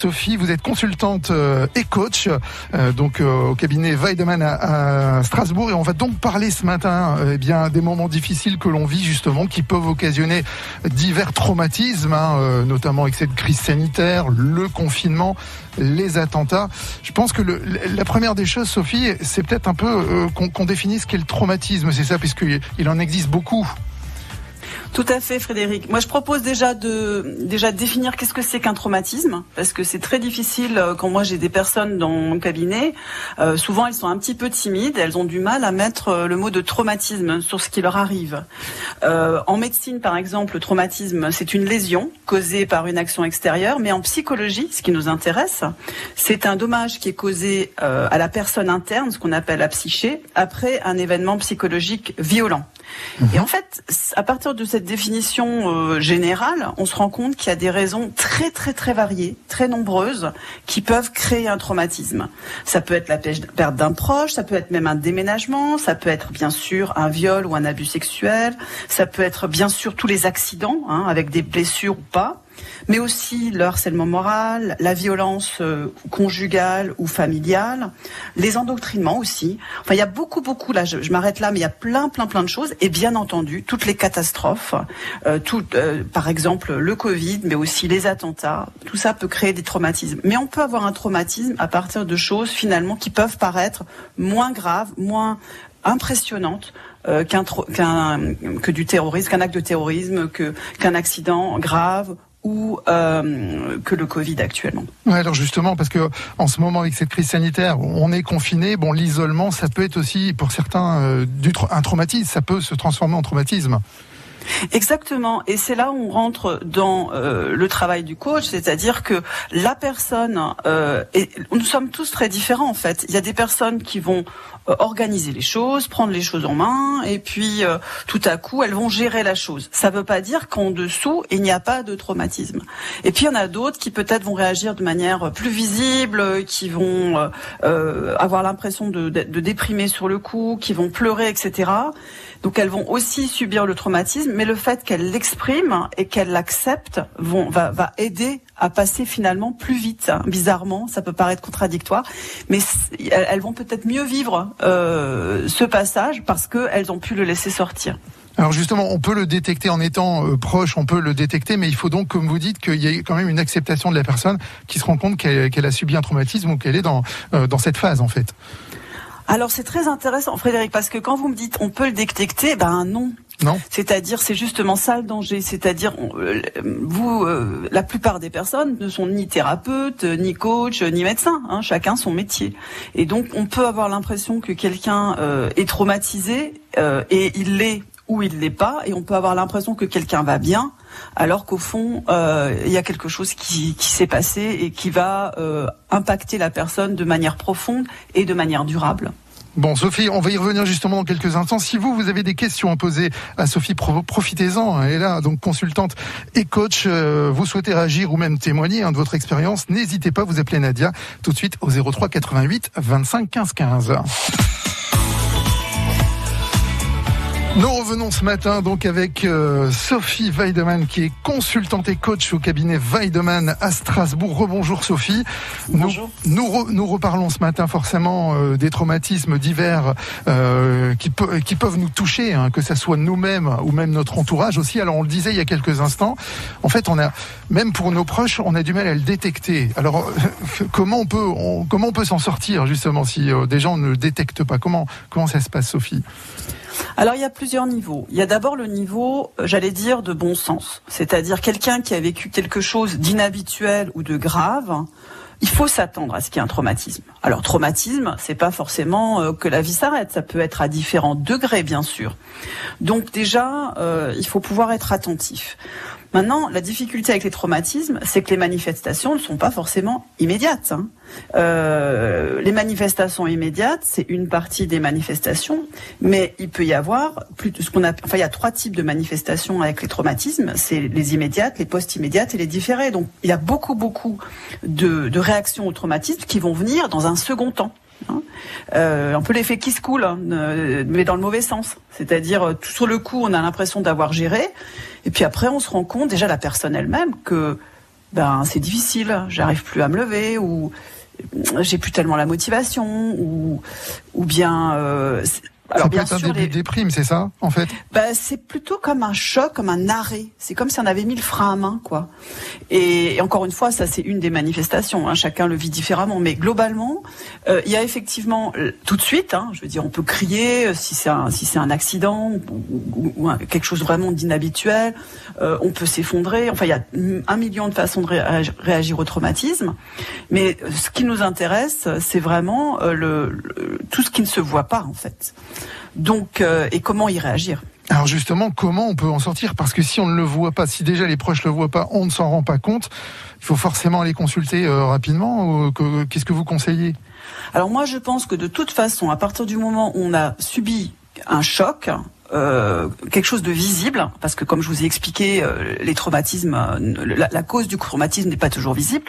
Sophie, vous êtes consultante et coach au cabinet Weidemann à Strasbourg, et on va donc parler ce matin des moments difficiles que l'on vit justement, qui peuvent occasionner divers traumatismes, notamment avec cette crise sanitaire, le confinement, les attentats. Je pense que la première des choses, Sophie, c'est peut-être un peu qu'on définisse ce qu'est le traumatisme, c'est ça, puisqu'il en existe beaucoup. Tout à fait, Frédéric. Moi, je propose déjà de définir qu'est-ce que c'est qu'un traumatisme, parce que c'est très difficile quand moi j'ai des personnes dans mon cabinet. Souvent, elles sont un petit peu timides, elles ont du mal à mettre le mot de traumatisme sur ce qui leur arrive. En médecine, par exemple, le traumatisme, c'est une lésion causée par une action extérieure, mais en psychologie, ce qui nous intéresse, c'est un dommage qui est causé à la personne interne, ce qu'on appelle la psyché, après un événement psychologique violent. Et en fait, à partir de cette définition générale, on se rend compte qu'il y a des raisons très très très variées, très nombreuses, qui peuvent créer un traumatisme. Ça peut être la perte d'un proche, ça peut être même un déménagement, ça peut être bien sûr un viol ou un abus sexuel, ça peut être bien sûr tous les accidents, avec des blessures ou pas, mais aussi le harcèlement moral, la violence conjugale ou familiale, les endoctrinements aussi. Enfin, il y a beaucoup, là, je m'arrête là, mais il y a plein de choses. Et bien entendu, toutes les catastrophes, par exemple le Covid, mais aussi les attentats, tout ça peut créer des traumatismes. Mais on peut avoir un traumatisme à partir de choses, finalement, qui peuvent paraître moins graves, moins impressionnantes, que du terrorisme, qu'un acte de terrorisme, qu'un accident grave, ou que le Covid actuellement. Ouais, alors justement, parce que en ce moment, avec cette crise sanitaire, on est confiné. Bon, l'isolement, ça peut être aussi pour certains un traumatisme. Ça peut se transformer en traumatisme. Exactement, et c'est là où on rentre dans le travail du coach, c'est-à-dire que la personne, et nous sommes tous très différents en fait. Il y a des personnes qui vont organiser les choses, prendre les choses en main, et puis tout à coup elles vont gérer la chose. Ça ne veut pas dire qu'en dessous il n'y a pas de traumatisme. Et puis il y en a d'autres qui peut-être vont réagir de manière plus visible, qui vont avoir l'impression de déprimer sur le coup, qui vont pleurer, etc. Donc elles vont aussi subir le traumatisme, mais le fait qu'elles l'expriment et qu'elles l'acceptent va aider à passer finalement plus vite. Bizarrement, ça peut paraître contradictoire, mais elles vont peut-être mieux vivre ce passage parce qu'elles ont pu le laisser sortir. Alors justement, on peut le détecter en étant proche, on peut le détecter, mais il faut donc, comme vous dites, qu'il y ait quand même une acceptation de la personne qui se rend compte qu'elle a subi un traumatisme ou qu'elle est dans cette phase en fait. Alors c'est très intéressant, Frédéric, parce que quand vous me dites on peut le détecter, non. C'est-à-dire, c'est justement ça le danger. C'est-à-dire, la plupart des personnes ne sont ni thérapeutes, ni coach, ni médecins. Chacun son métier. Et donc, on peut avoir l'impression que quelqu'un est traumatisé et il l'est ou il l'est pas. Et on peut avoir l'impression que quelqu'un va bien, alors qu'au fond, il y a quelque chose qui s'est passé et qui va impacter la personne de manière profonde et de manière durable. Bon, Sophie, on va y revenir justement dans quelques instants. Si vous avez des questions à poser à Sophie, profitez-en. Elle est là, donc consultante et coach. Vous souhaitez réagir ou même témoigner de votre expérience, n'hésitez pas, vous appelez Nadia tout de suite au 03 88 25 15 15. Nous revenons ce matin donc avec Sophie Weidemann, qui est consultante et coach au cabinet Weidemann à Strasbourg. Rebonjour Sophie. Bonjour. Nous reparlons ce matin forcément des traumatismes divers qui peuvent nous toucher, que ça soit nous-mêmes ou même notre entourage aussi. Alors on le disait il y a quelques instants, en fait même pour nos proches, on a du mal à le détecter. Alors comment on peut s'en sortir justement si des gens ne le détectent pas? Comment ça se passe, Sophie? Alors il y a plusieurs niveaux. Il y a d'abord le niveau, j'allais dire, de bon sens. C'est-à-dire quelqu'un qui a vécu quelque chose d'inhabituel ou de grave, il faut s'attendre à ce qu'il y ait un traumatisme. Alors traumatisme, c'est pas forcément que la vie s'arrête, ça peut être à différents degrés bien sûr. Donc déjà, il faut pouvoir être attentif. Maintenant, la difficulté avec les traumatismes, c'est que les manifestations ne sont pas forcément immédiates. Les manifestations immédiates, c'est une partie des manifestations, mais il peut y avoir il y a 3 types de manifestations avec les traumatismes, c'est les immédiates, les post-immédiates et les différées. Donc, il y a beaucoup de réactions au traumatisme qui vont venir dans un second temps. Un peu l'effet qui se coule, mais dans le mauvais sens. C'est-à-dire, sur le coup, on a l'impression d'avoir géré, et puis après, on se rend compte, déjà la personne elle-même, que c'est difficile, j'arrive plus à me lever, ou j'ai plus tellement la motivation, ou bien alors, ça peut être un début de déprime, c'est ça, en fait? C'est plutôt comme un choc, comme un arrêt. C'est comme si on avait mis le frein à main, quoi. Et encore une fois, ça, c'est une des manifestations, hein. Chacun le vit différemment. Mais globalement, il y a effectivement, tout de suite, hein, je veux dire, on peut crier si c'est un accident ou quelque chose vraiment d'inhabituel. On peut s'effondrer. Enfin, il y a 1 million de façons de réagir au traumatisme. Mais ce qui nous intéresse, c'est vraiment tout ce qui ne se voit pas, en fait. Donc, et comment y réagir? Alors justement, comment on peut en sortir? Parce que si on ne le voit pas, si déjà les proches ne le voient pas, on ne s'en rend pas compte, il faut forcément aller consulter rapidement. Qu'est-ce que vous conseillez? Alors moi, je pense que de toute façon, à partir du moment où on a subi un choc, quelque chose de visible, parce que comme je vous ai expliqué, les traumatismes, la cause du traumatisme n'est pas toujours visible.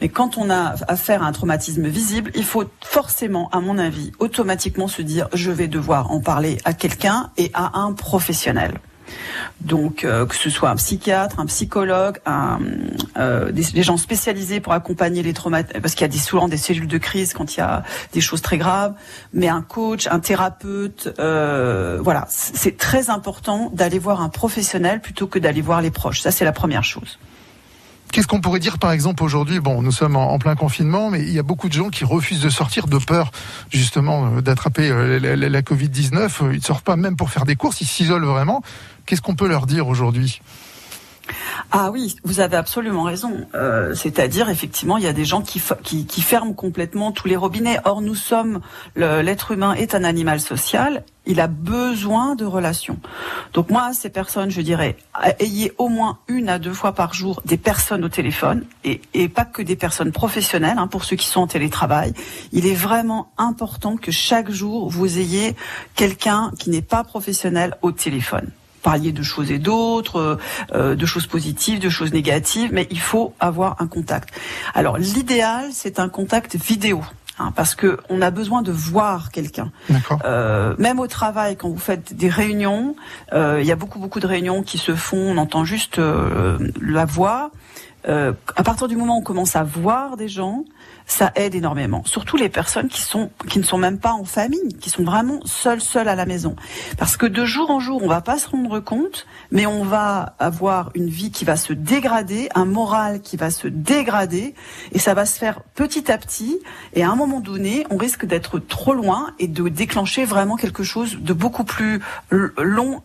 Mais quand on a affaire à un traumatisme visible, il faut forcément, à mon avis, automatiquement se dire je vais devoir en parler à quelqu'un et à un professionnel. Donc que ce soit un psychiatre, un psychologue, des gens spécialisés pour accompagner les traumatismes, parce qu'il y a souvent des cellules de crise quand il y a des choses très graves, mais un coach, un thérapeute, voilà, c'est très important d'aller voir un professionnel plutôt que d'aller voir les proches. Ça, c'est la première chose. Qu'est-ce qu'on pourrait dire, par exemple, aujourd'hui? Bon, nous sommes en plein confinement, mais il y a beaucoup de gens qui refusent de sortir de peur, justement, d'attraper la Covid-19. Ils ne sortent pas même pour faire des courses, ils s'isolent vraiment. Qu'est-ce qu'on peut leur dire aujourd'hui? Ah oui, vous avez absolument raison. C'est-à-dire, effectivement, il y a des gens qui ferment complètement tous les robinets. Or, l'être humain est un animal social. Il a besoin de relations. Donc moi, ces personnes, je dirais, ayez au moins 1 à 2 fois par jour des personnes au téléphone, et pas que des personnes professionnelles, hein, pour ceux qui sont en télétravail. Il est vraiment important que chaque jour, vous ayez quelqu'un qui n'est pas professionnel au téléphone. Parliez de choses et d'autres, de choses positives, de choses négatives, mais il faut avoir un contact. Alors l'idéal, c'est un contact vidéo. Hein, parce que on a besoin de voir quelqu'un. D'accord. Même au travail, quand vous faites des réunions, il y a beaucoup de réunions qui se font, on entend juste la voix. À partir du moment où on commence à voir des gens, ça aide énormément. Surtout les personnes qui ne sont même pas en famille, qui sont vraiment seules à la maison. Parce que de jour en jour, on va pas se rendre compte, mais on va avoir une vie qui va se dégrader, un moral qui va se dégrader, et ça va se faire petit à petit. Et à un moment donné, on risque d'être trop loin et de déclencher vraiment quelque chose de beaucoup plus long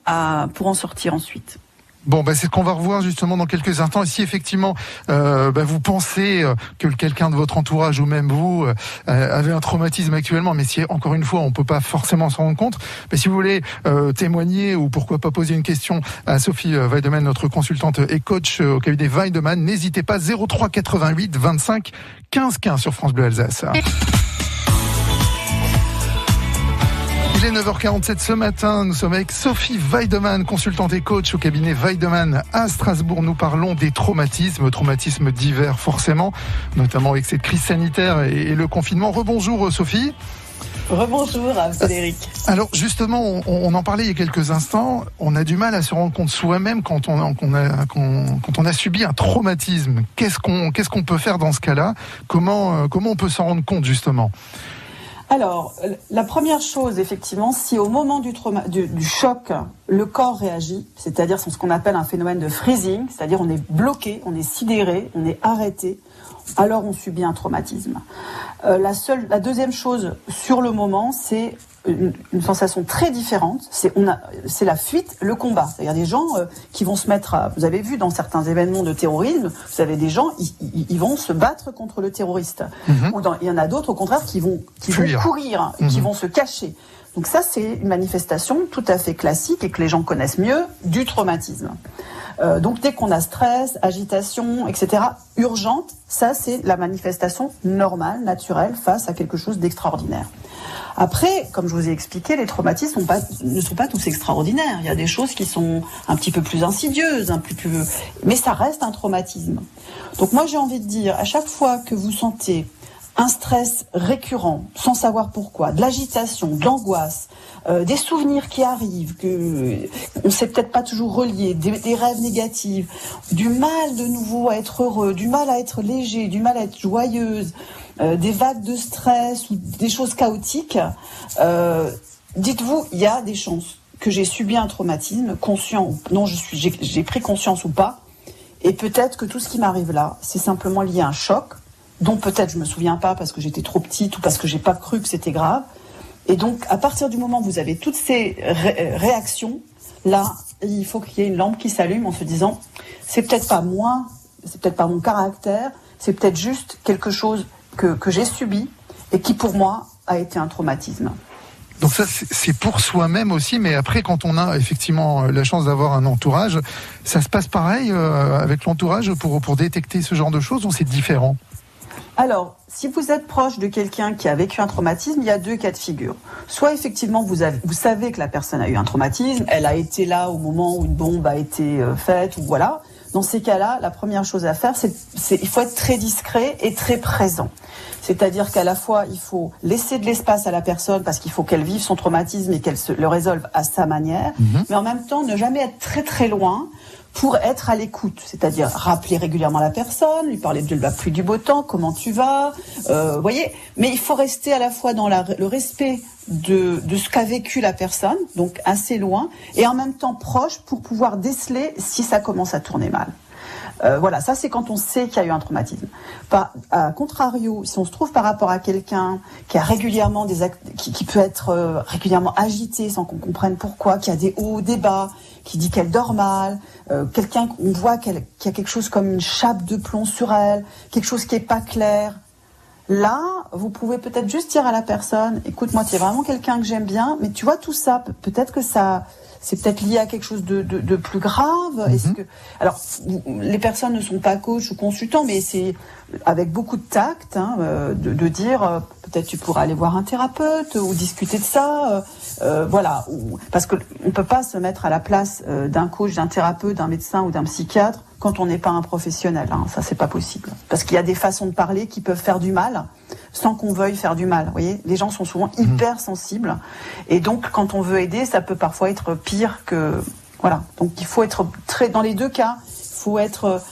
pour en sortir ensuite. Bon, c'est ce qu'on va revoir justement dans quelques instants. Et si effectivement vous pensez que quelqu'un de votre entourage ou même vous avez un traumatisme actuellement, mais si encore une fois on peut pas forcément s'en rendre compte, si vous voulez témoigner ou pourquoi pas poser une question à Sophie Weidemann, notre consultante et coach au cabinet Weidemann, n'hésitez pas, 03 88 25 15 15 sur France Bleu Alsace. Il est 9h47 ce matin, nous sommes avec Sophie Weidemann, consultante et coach au cabinet Weidemann à Strasbourg. Nous parlons des traumatismes divers forcément, notamment avec cette crise sanitaire et le confinement. Rebonjour Sophie. Rebonjour Frédéric. Alors justement, on en parlait il y a quelques instants, on a du mal à se rendre compte soi-même quand on a subi un traumatisme. Qu'est-ce qu'on peut faire dans ce cas-là? Comment on peut s'en rendre compte justement? Alors, la première chose, effectivement, si au moment du choc, le corps réagit, c'est-à-dire c'est ce qu'on appelle un phénomène de freezing, c'est-à-dire on est bloqué, on est sidéré, on est arrêté, alors on subit un traumatisme. La deuxième chose sur le moment, c'est une sensation très différente, c'est la fuite, le combat. C'est-à-dire des gens qui vont se mettre vous avez vu dans certains événements de terrorisme, vous avez des gens, ils vont se battre contre le terroriste. Ou il y en a d'autres au contraire qui vont courir, qui vont se cacher. Donc ça, c'est une manifestation tout à fait classique et que les gens connaissent mieux du traumatisme. Donc dès qu'on a stress, agitation, etc., urgente, ça c'est la manifestation normale, naturelle, face à quelque chose d'extraordinaire. Après, comme je vous ai expliqué, les traumatismes ne sont pas tous extraordinaires. Il y a des choses qui sont un petit peu plus insidieuses, mais ça reste un traumatisme. Donc moi j'ai envie de dire, à chaque fois que vous sentez un stress récurrent, sans savoir pourquoi, de l'agitation, de l'angoisse, des souvenirs qui arrivent, que on ne sait peut-être pas toujours relier, des rêves négatifs, du mal de nouveau à être heureux, du mal à être léger, du mal à être joyeuse, des vagues de stress ou des choses chaotiques, dites-vous, il y a des chances que j'ai subi un traumatisme, conscient ou non, j'ai pris conscience ou pas, et peut-être que tout ce qui m'arrive là, c'est simplement lié à un choc, dont peut-être je me souviens pas parce que j'étais trop petite ou parce que j'ai pas cru que c'était grave. Et donc, à partir du moment où vous avez toutes ces réactions, là, il faut qu'il y ait une lampe qui s'allume en se disant, c'est peut-être pas moi, c'est peut-être pas mon caractère, c'est peut-être juste quelque chose que j'ai subi et qui pour moi a été un traumatisme. Donc ça, c'est pour soi-même aussi, mais après, quand on a effectivement la chance d'avoir un entourage, ça se passe pareil avec l'entourage pour détecter ce genre de choses, ou c'est différent ? Alors, si vous êtes proche de quelqu'un qui a vécu un traumatisme, il y a 2 cas de figure. Soit effectivement, vous savez que la personne a eu un traumatisme, elle a été là au moment où une bombe a été faite, ou voilà. Dans ces cas-là, la première chose à faire, il faut être très discret et très présent. C'est-à-dire qu'à la fois, il faut laisser de l'espace à la personne parce qu'il faut qu'elle vive son traumatisme et qu'elle le résolve à sa manière, mais en même temps, ne jamais être très très loin pour être à l'écoute, c'est-à-dire rappeler régulièrement la personne, lui parler de la pluie du beau temps, comment tu vas, voyez. Mais il faut rester à la fois dans le respect de ce qu'a vécu la personne, donc assez loin, et en même temps proche pour pouvoir déceler si ça commence à tourner mal. Voilà, ça c'est quand on sait qu'il y a eu un traumatisme. À contrario, si on se trouve par rapport à quelqu'un qui a régulièrement qui peut être régulièrement agité sans qu'on comprenne pourquoi, qui a des hauts, des bas, qui dit qu'elle dort mal, quelqu'un qu'on voit qu'il y a quelque chose comme une chape de plomb sur elle, quelque chose qui est pas clair. Là, vous pouvez peut-être juste dire à la personne, écoute, moi tu es vraiment quelqu'un que j'aime bien, mais tu vois tout ça, peut-être que c'est peut-être lié à quelque chose de plus grave. Est-ce que, alors, les personnes ne sont pas coachs ou consultants, mais c'est avec beaucoup de tact de dire peut-être tu pourras aller voir un thérapeute ou discuter de ça. Voilà, parce que on peut pas se mettre à la place d'un coach, d'un thérapeute, d'un médecin ou d'un psychiatre quand on n'est pas un professionnel. Ça, c'est pas possible. Parce qu'il y a des façons de parler qui peuvent faire du mal sans qu'on veuille faire du mal. Vous voyez, les gens sont souvent hyper sensibles. Et donc, quand on veut aider, ça peut parfois être pire que... Voilà. Donc, il faut être dans les 2 cas, il faut être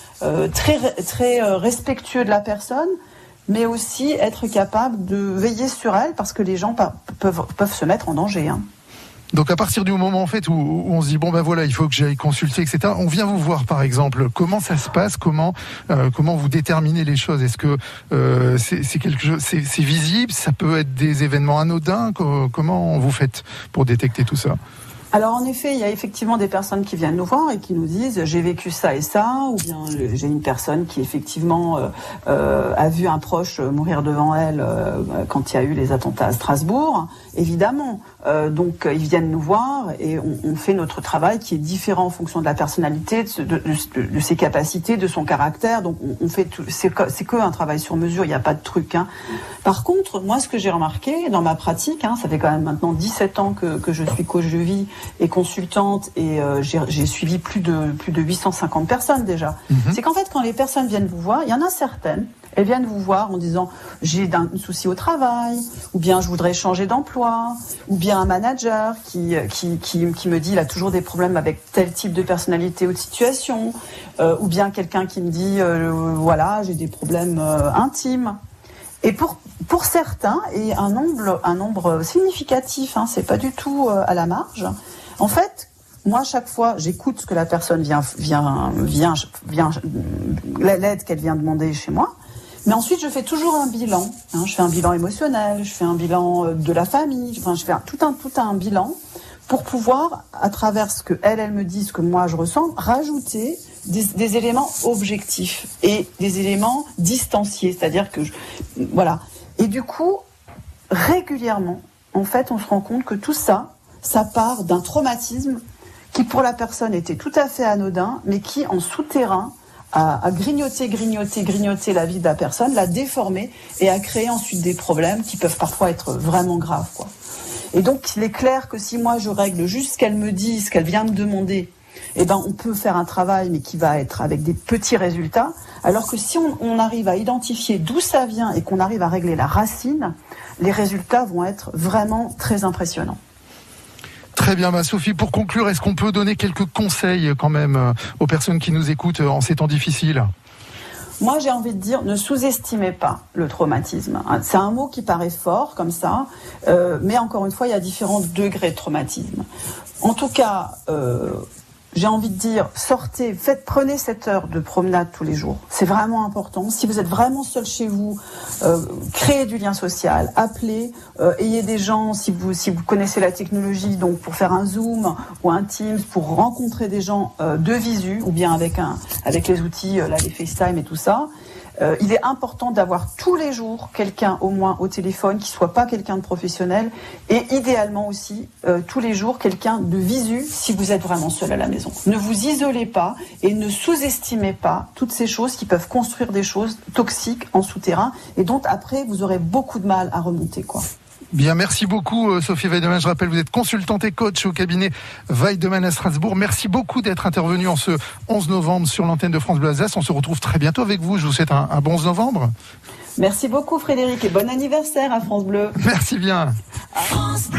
très respectueux de la personne, mais aussi être capable de veiller sur elle parce que les gens peuvent se mettre en danger. Donc à partir du moment en fait où on se dit bon ben voilà, il faut que j'aille consulter, etc. On vient vous voir par exemple. Comment ça se passe ? Comment vous déterminez les choses ? Est-ce que c'est quelque chose, c'est visible ? Ça peut être des événements anodins ? Comment vous faites pour détecter tout ça ? Alors en effet, il y a effectivement des personnes qui viennent nous voir et qui nous disent j'ai vécu ça et ça, ou bien j'ai une personne qui effectivement a vu un proche mourir devant elle quand il y a eu les attentats à Strasbourg. Évidemment, donc ils viennent nous voir et on fait notre travail qui est différent en fonction de la personnalité, de ses capacités, de son caractère. Donc on fait tout, c'est que un travail sur mesure, il n'y a pas de truc. Par contre, moi ce que j'ai remarqué dans ma pratique, ça fait quand même maintenant 17 ans que je suis coach de vie et consultante et j'ai suivi plus de 850 personnes déjà. C'est qu'en fait quand les personnes viennent vous voir, il y en a certaines, elles viennent vous voir en disant j'ai un souci au travail, ou bien je voudrais changer d'emploi, ou bien un manager qui me dit il a toujours des problèmes avec tel type de personnalité ou de situation, ou bien quelqu'un qui me dit voilà j'ai des problèmes intimes. Et pour certains, et un nombre significatif, c'est pas du tout à la marge. En fait, moi, chaque fois, j'écoute ce que la personne vient l'aide qu'elle vient demander chez moi. Mais ensuite, je fais toujours un bilan. Je fais un bilan émotionnel, je fais un bilan de la famille. Enfin, je fais tout un bilan pour pouvoir, à travers ce que elle me dit, ce que moi je ressens, rajouter des éléments objectifs et des éléments distanciés. C'est-à-dire que voilà. Et du coup, régulièrement, en fait, on se rend compte que tout ça part d'un traumatisme qui, pour la personne, était tout à fait anodin, mais qui, en souterrain, a grignoté la vie de la personne, l'a déformée et a créé ensuite des problèmes qui peuvent parfois être vraiment graves, quoi. Et donc, il est clair que si moi je règle juste ce qu'elle me dit, ce qu'elle vient me demander, on peut faire un travail, mais qui va être avec des petits résultats. Alors que si on arrive à identifier d'où ça vient et qu'on arrive à régler la racine, les résultats vont être vraiment très impressionnants. Très bien, Sophie, pour conclure, est-ce qu'on peut donner quelques conseils quand même aux personnes qui nous écoutent en ces temps difficiles ? Moi, j'ai envie de dire, ne sous-estimez pas le traumatisme. C'est un mot qui paraît fort comme ça, mais encore une fois, il y a différents degrés de traumatisme. En tout cas, j'ai envie de dire, prenez cette heure de promenade tous les jours. C'est vraiment important. Si vous êtes vraiment seul chez vous, créez du lien social, appelez, ayez des gens, si vous connaissez la technologie, donc pour faire un Zoom ou un Teams, pour rencontrer des gens de visu, ou bien avec les outils, les FaceTime et tout ça. Il est important d'avoir tous les jours quelqu'un au moins au téléphone qui soit pas quelqu'un de professionnel, et idéalement aussi tous les jours quelqu'un de visu si vous êtes vraiment seul à la maison. Ne vous isolez pas et ne sous-estimez pas toutes ces choses qui peuvent construire des choses toxiques en souterrain et dont après vous aurez beaucoup de mal à remonter, quoi. Bien, merci beaucoup Sophie Weidemann. Je rappelle, vous êtes consultante et coach au cabinet Weidemann à Strasbourg. Merci beaucoup d'être intervenue en ce 11 novembre sur l'antenne de France Bleu Alsace. On se retrouve très bientôt avec vous. Je vous souhaite un bon 11 novembre. Merci beaucoup Frédéric et bon anniversaire à France Bleu. Merci bien. France Bleu.